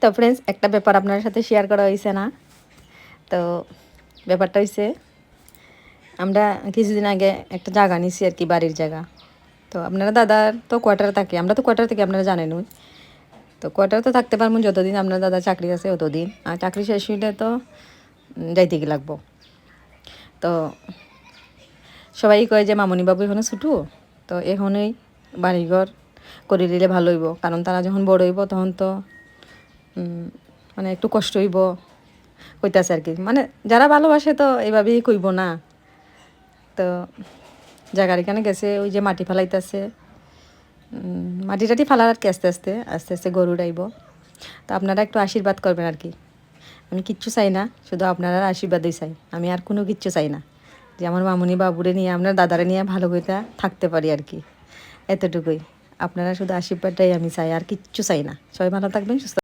তো ফ্রেন্ডস, একটা ব্যাপার আপনার সাথে শেয়ার করা হয়েছে না। তো ব্যাপারটা হয়েছে, আমরা কিছুদিন আগে একটা জায়গা নিছি আর কি, বাড়ির জায়গা। তো আপনারা দাদার তো কোয়ার্টারে থাকে, আমরা তো কোয়ার্টার থেকে, আপনারা জানেনই। তো কোয়ার্টারে তো থাকতে পারবো যতদিন আপনার দাদা চাকরি আছে অতদিন, আর চাকরি শেষ হইলে তো যাইতে কি লাগবো। তো সবাই কয় যে মামনি বাবু এখানে ছুটু, তো এখনই বাড়িঘর করে দিলে ভালো হইব, কারণ তারা যখন বড় হইব তখন তো মানে একটু কষ্ট হইব কইতাছে আর কি। মানে যারা ভালোবাসে তো এইভাবেই কইব না। তো জায়গার এখানে গেছে, ওই যে মাটি ফেলাইতেছে, মাটি টাটি ফেলার আর কি, আস্তে আস্তে আস্তে আস্তে গরু ডাইব। তো আপনারা একটু আশীর্বাদ করবেন আর কি। আমি কিচ্ছু চাই না, শুধু আপনারা আশীর্বাদই চাই, আমি আর কোনো কিচ্ছু চাই না। যে আমার মামুনি বাবুরে নিয়ে, আপনার দাদারে নিয়ে ভালো করে থাকতে পারি আর কি, এতটুকুই। আপনারা শুধু আশীর্বাদটাই আমি চাই, আর কিচ্ছু চাই না। সবাই ভালো থাকবেন, সুস্থ